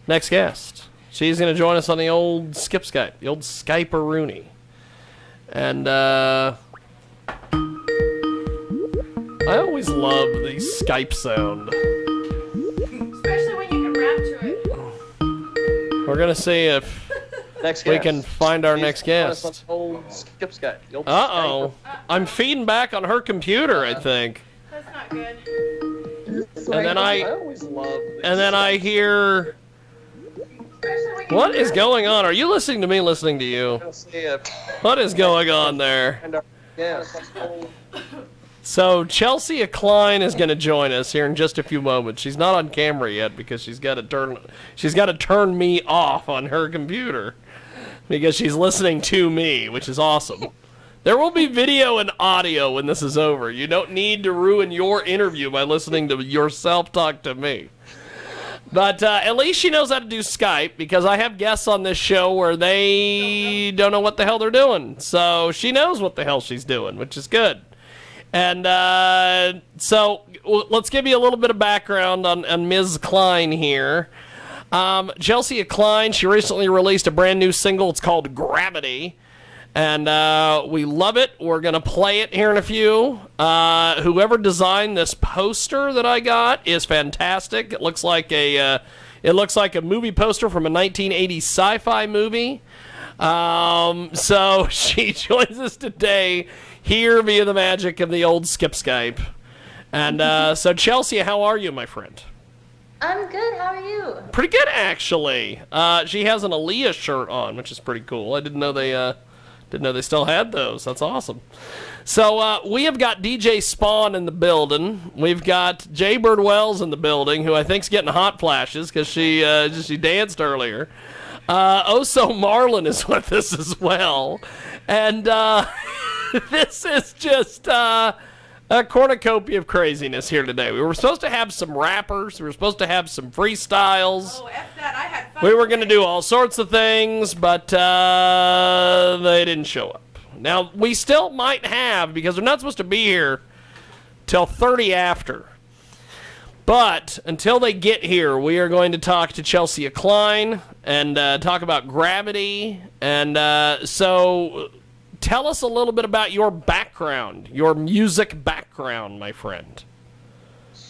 next guest. She's going to join us on the old Skype, the old Skype-a-rooney. And I always love the Skype sound. Especially when you can rap to it. We're going to see if we can find our next guest. Old Skype. Uh-oh. I'm feeding back on her computer, I think. That's not good. And then I hear... What is going on? Are you listening to me listening to you? What is going on there? So Chelsea Klein is going to join us here in just a few moments. She's not on camera yet because she's got to turn me off on her computer because she's listening to me, which is awesome. There will be video and audio when this is over. You don't need to ruin your interview by listening to yourself talk to me. But at least she knows how to do Skype because I have guests on this show where they don't know what the hell they're doing. So she knows what the hell she's doing, which is good. And so let's give you a little bit of background on Ms. Klein here. Chelsea Klein, she recently released a brand new single. It's called Gravity. And we love it. We're going to play it here in a few. Whoever designed this poster that I got is fantastic. It looks like a movie poster from a 1980s sci-fi movie. So she joins us today here via the magic of the old Skype. And so Chelsea, how are you, my friend? I'm good. How are you? Pretty good, actually. She has an Aaliyah shirt on, which is pretty cool. I didn't know they still had those. That's awesome. So we have got DJ Spawn in the building. We've got Jaybird Wells in the building, who I think's getting hot flashes because she danced earlier. Oso Marlin is with us as well. And this is just a cornucopia of craziness here today. We were supposed to have some rappers. We were supposed to have some freestyles. Oh, F that. I had fun. We were going to do all sorts of things, but they didn't show up. Now, we still might have, because they're not supposed to be here till 30 after. But until they get here, we are going to talk to Chelsea Klein and talk about Gravity. And so tell us a little bit about your background, your music background, my friend.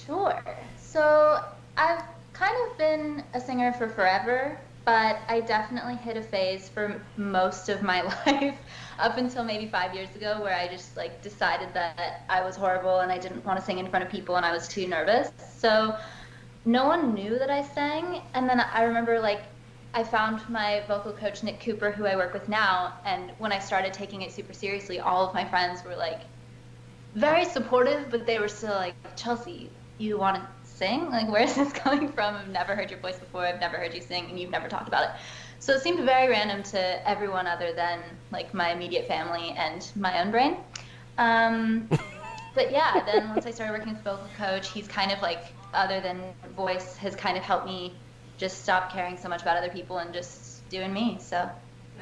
Sure. So I've kind of been a singer for forever, but I definitely hit a phase for most of my life up until maybe 5 years ago where I just decided that I was horrible and I didn't want to sing in front of people and I was too nervous. So no one knew that I sang. And then I remember I found my vocal coach, Nick Cooper, who I work with now. And when I started taking it super seriously, all of my friends were very supportive, but they were still like, Chelsea, you want to sing? Where is this coming from? I've never heard your voice before. I've never heard you sing, and you've never talked about it. So it seemed very random to everyone other than my immediate family and my own brain. But yeah, then once I started working with a vocal coach, he's kind of other than voice, has kind of helped me just stop caring so much about other people and just doing me. So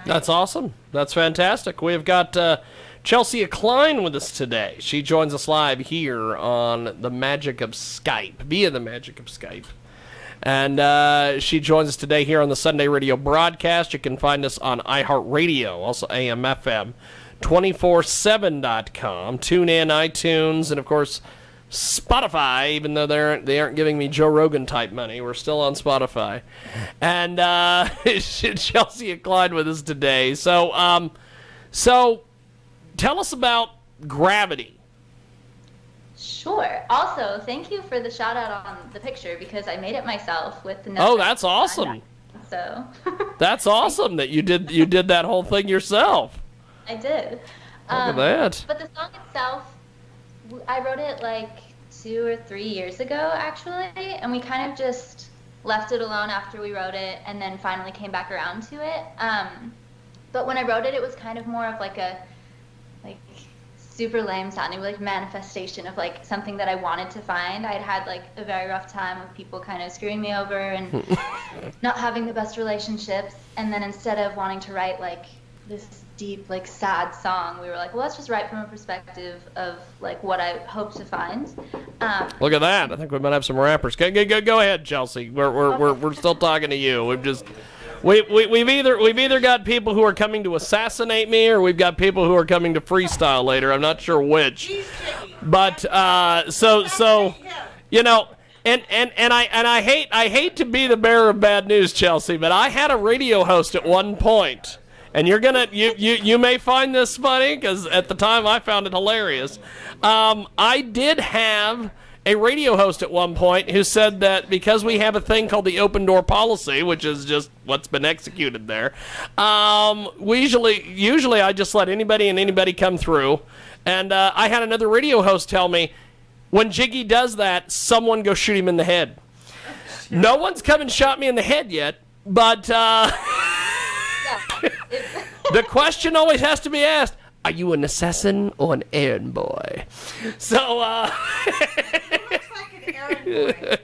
that's awesome. That's fantastic. We've got Chelsea Klein with us today. She joins us live here on the magic of Skype, via the magic of Skype. And she joins us today here on the Sunday Radio broadcast. You can find us on iHeartRadio, also AM/FM, 247.com, TuneIn, iTunes, and of course Spotify. Even though they aren't giving me Joe Rogan type money, we're still on Spotify. And Chelsea Klein with us today. So tell us about Gravity. Sure. Also, thank you for the shout out on the picture because I made it myself with the Oh, that's awesome. So that's awesome that you did that whole thing yourself. I did. Look at that. But the song itself, I wrote it 2 or 3 years ago actually, and we kind of just left it alone after we wrote it and then finally came back around to it. But when I wrote it, it was kind of more of a super lame sounding manifestation of something that I wanted to find. I'd had a very rough time with people kind of screwing me over and not having the best relationships, and then instead of wanting to write this deep, like, sad song. We were like, well, let's just write from a perspective of, like, what I hope to find. Look at that. I think we might have some rappers. Go ahead, Chelsea. We're still talking to you. We've either got people who are coming to assassinate me, or we've got people who are coming to freestyle later. I'm not sure which. But so you know, and I hate to be the bearer of bad news, Chelsea, but I had a radio host at one point, and you may find this funny because at the time I found it hilarious. I did have a radio host at one point who said that because we have a thing called the open door policy, which is just what's been executed there, we usually I just let anybody come through. And I had another radio host tell me, when Jiggy does that, someone go shoot him in the head. No one's come and shot me in the head yet, but the question always has to be asked, are you an assassin or an errand boy? So, He looks like an errand boy.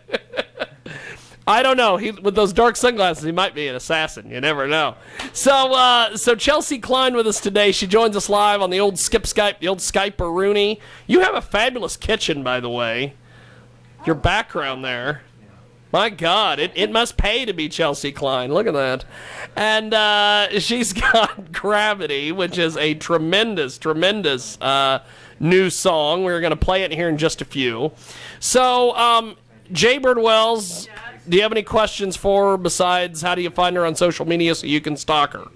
I don't know. With those dark sunglasses, he might be an assassin. You never know. So Chelsea Klein with us today. She joins us live on the old Skype, the old Skype Rooney. You have a fabulous kitchen, by the way. Your background there. My God, it must pay to be Chelsea Klein. Look at that. And she's got Gravity, which is a tremendous new song. We're going to play it here in just a few. So, Jaybird Wells, do you have any questions for her besides how do you find her on social media so you can stalk her?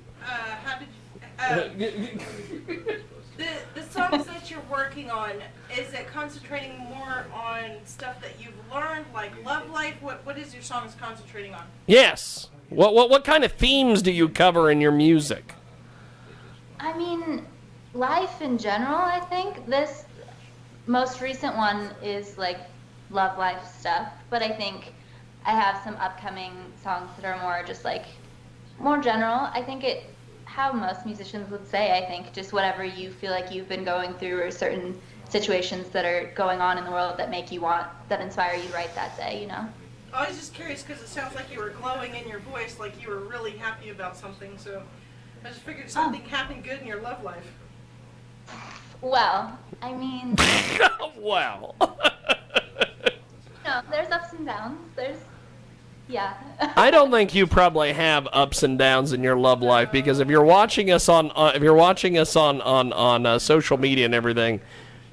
The songs that you're working on, is it concentrating more on stuff that you've learned, like love life? What is your songs concentrating on? Yes. What kind of themes do you cover in your music? I mean, life in general, I think. This most recent one is, like, love life stuff, but I think I have some upcoming songs that are more just, like, more general. I think how most musicians would say, I think, just whatever you feel like you've been going through, or certain situations that are going on in the world that inspire you right that day, you know? I was just curious because it sounds like you were glowing in your voice, like you were really happy about something, so I just figured something happened good in your love life. Well, I mean... Wow. No, there's ups and downs. Yeah. I don't think you probably have ups and downs in your love life, because if you're watching us on social media and everything,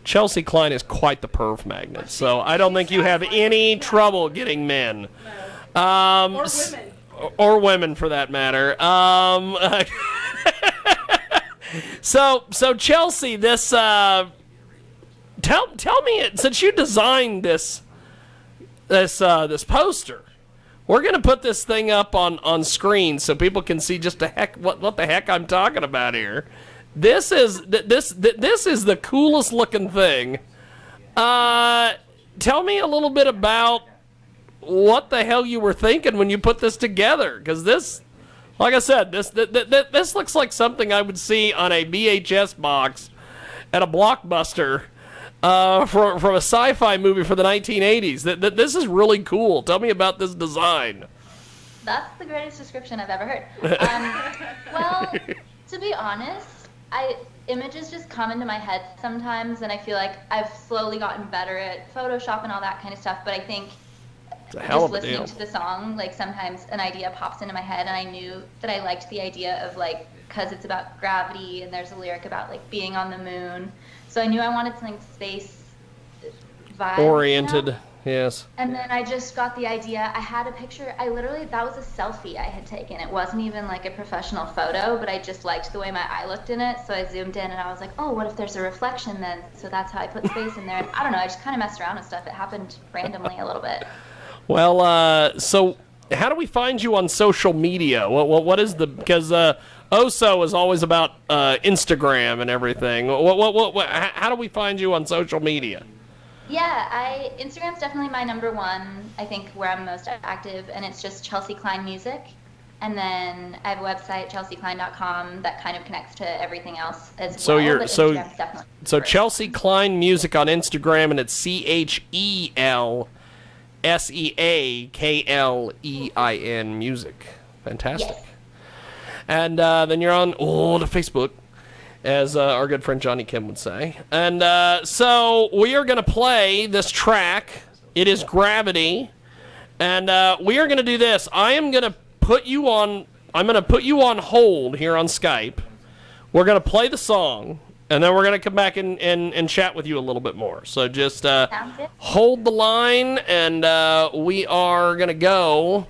Chelsea Klein is quite the perv magnet. So I don't think you have any trouble getting men. Or women. Or women, for that matter. So Chelsea, this tell me, since you designed this poster, we're gonna put this thing up on screen so people can see just what the heck I'm talking about here. This is the coolest looking thing. Tell me a little bit about what the hell you were thinking when you put this together, because this, like I said, this looks like something I would see on a VHS box at a Blockbuster from a sci-fi movie for the 1980s. This is really cool. Tell me about this design. That's the greatest description I've ever heard. Well, to be honest, images just come into my head sometimes, and I feel like I've slowly gotten better at Photoshop and all that kind of stuff, but I think just listening to the song, like, sometimes an idea pops into my head, and I knew that I liked the idea of, like, because it's about gravity, and there's a lyric about, like, being on the moon, so I knew I wanted something space vibe oriented, you know? Yes. And then I just got the idea. I had a picture. That was a selfie I had taken. It wasn't even like a professional photo, but I just liked the way my eye looked in it. So I zoomed in and I was like, oh, what if there's a reflection then? So that's how I put space in there. And I don't know. I just kind of messed around with stuff. It happened randomly a little bit. Well, so how do we find you on social media? What is because Oso is always about Instagram and everything. How do we find you on social media? Yeah, Instagram's definitely my number one, I think, where I'm most active, and it's just Chelsea Klein Music. And then I have a website, chelseaklein.com, that kind of connects to everything else as well. So Chelsea Klein Music on Instagram, and it's CHELSEAKLEIN Music. Fantastic. Yes. And then you're on the Facebook, as our good friend Johnny Kim would say. And so we are going to play this track. It is Gravity. And we are going to do this. I'm going to put you on hold here on Skype. We're going to play the song, and then we're going to come back and chat with you a little bit more. So just hold the line, and we are going to go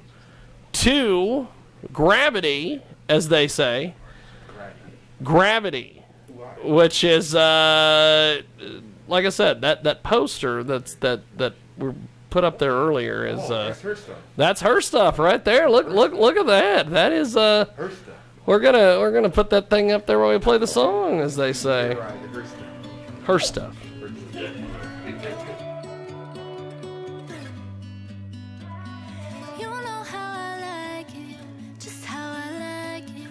to Gravity, as they say. Gravity, which is, like I said, that poster that we put up there earlier is that's her stuff. That's her stuff right there. Look at that. That is Her stuff. We're gonna put that thing up there while we play the song, as they say. Right, her stuff. Her stuff. You know how I like it, just how I like it.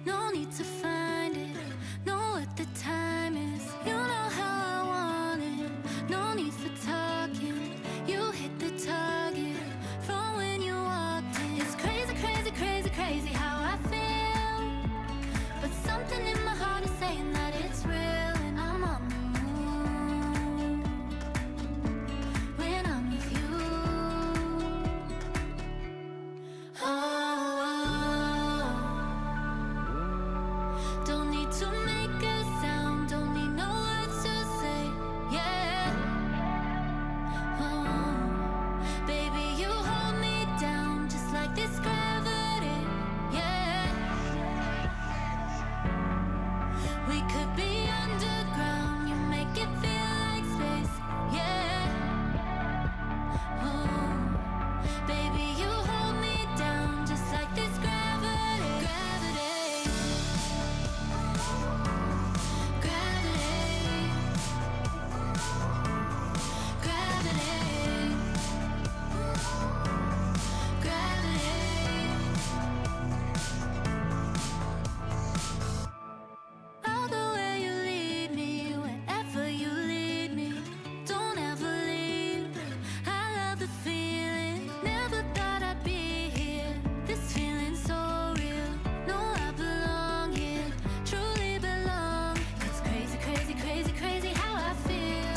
No need to find it, know what the time is. You know how I want it, no need for talking. You hit the target from when you walked in. It's crazy, crazy, crazy, crazy how I feel. But something in my heart is saying that it's real, and I'm on the moon when I'm with you. Don't need to make a sound, don't need no words to say, yeah. Baby, you hold me down just like this gravity, yeah. We could be underground, you make it feel like space, yeah. Baby, you hold me down just like this gravity, gravity, gravity, gravity, gravity. All the way you lead me, wherever you lead me, don't ever leave. I love the feeling, never thought I'd be here. This feeling so real, know I belong here, truly belong. It's crazy, crazy, crazy, crazy how I feel.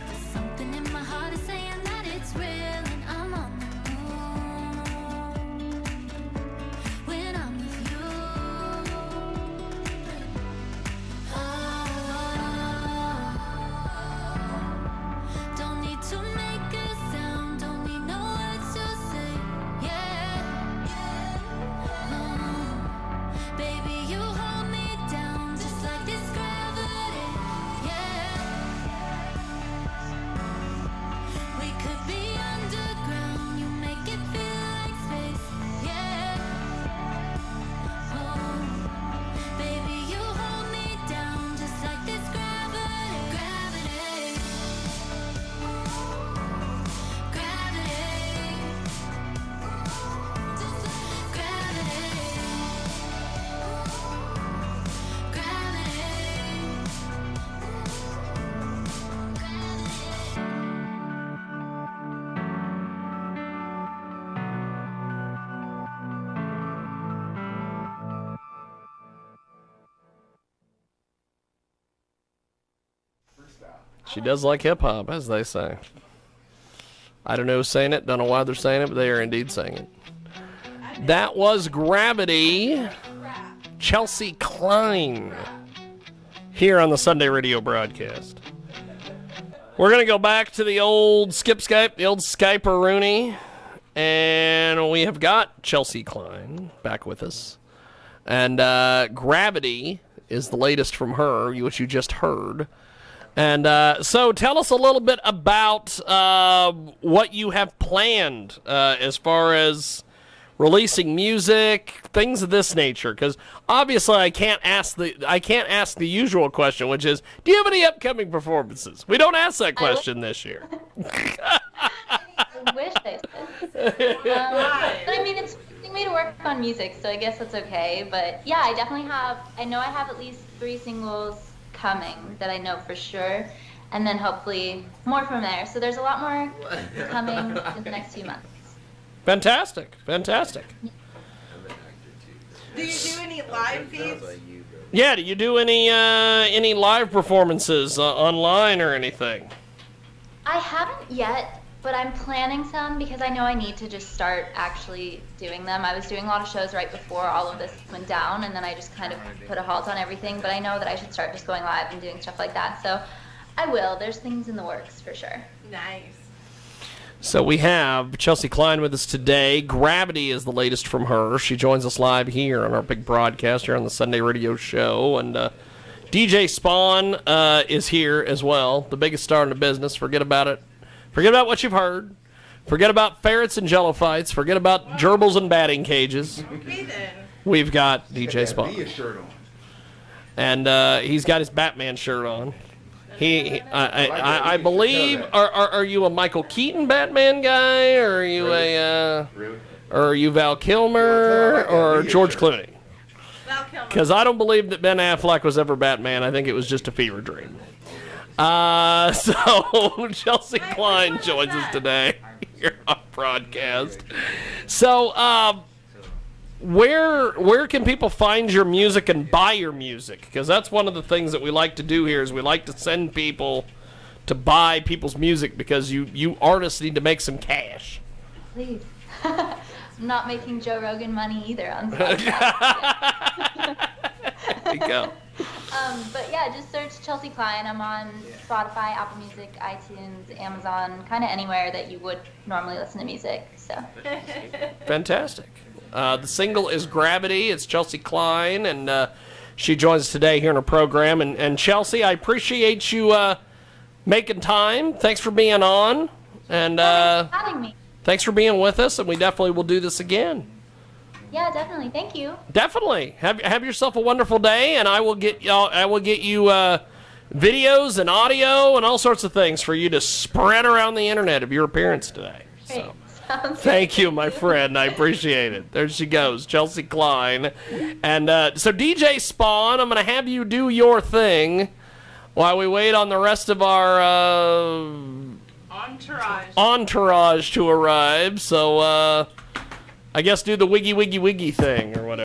But something in my heart is saying that it's real, and I'm on the moon when I'm with you. Don't need to make a sound, don't need no words to say, yeah. Baby, you hold me down just like this gravity, yeah. We could be underground, you make it feel like space, yeah. Baby, you hold me down just like this gravity, gravity, gravity, She does like hip hop, as they say. I don't know who's saying it, don't know why they're saying it, but they are indeed saying it. That was Gravity, Chelsea Klein, here on the Sunday radio broadcast. We're going to go back to the old Skip Skype, the old Skype-a-rooney, and we have got Chelsea Klein back with us. And Gravity is the latest from her, which you just heard. And so tell us a little bit about what you have planned as far as releasing music, things of this nature. Because obviously I can't ask the usual question, which is, do you have any upcoming performances? We don't ask that question this year. I wish I did. But I mean, it's forcing me to work on music, so I guess that's okay. But yeah, I definitely have. I know I have at least 3 singles coming that I know for sure, and then hopefully more from there. So there's a lot more coming in the next few months. Fantastic. Do you do any live feeds? Yeah, do you do any live performances online or anything? I haven't yet, but I'm planning some because I know I need to just start actually doing them. I was doing a lot of shows right before all of this went down, and then I just kind of put a halt on everything. But I know that I should start just going live and doing stuff like that. So I will. There's things in the works for sure. Nice. So we have Chelsea Klein with us today. Gravity is the latest from her. She joins us live here on our big broadcast here on the Sunday radio show. And DJ Spawn is here as well, the biggest star in the business. Forget about it. Forget about what you've heard. Forget about ferrets and jello fights. Forget about gerbils and batting cages. Okay then. We've got DJ Spawn. Be a shirt on. And he's got his Batman shirt on. I believe, are you a Michael Keaton Batman guy, or are you Really? or are you Val Kilmer, or George Clooney? Val Kilmer. Because I don't believe that Ben Affleck was ever Batman. I think it was just a fever dream. So Chelsea Klein joins us today here on broadcast. So, where can people find your music and buy your music? Because that's one of the things that we like to do here is we like to send people to buy people's music because you artists need to make some cash. Please. I'm not making Joe Rogan money either on Spotify. There you go. But yeah, just search Chelsea Klein. I'm on Spotify, Apple Music, iTunes, Amazon, kind of anywhere that you would normally listen to music. So. Fantastic. The single is Gravity. It's Chelsea Klein, and she joins us today here in our program. And Chelsea, I appreciate you making time. Thanks for being on. And Thanks for having me. thanks for being with us, and we definitely will do this again. Yeah, definitely. Thank you. Definitely. Have yourself a wonderful day, and I will get you videos and audio and all sorts of things for you to spread around the internet of your appearance today. Great. So. Sounds Thank you, my friend. I appreciate it. There she goes, Chelsea Klein. And so DJ Spawn, I'm going to have you do your thing while we wait on the rest of our entourage to arrive. So I guess do the wiggy wiggy wiggy thing or whatever.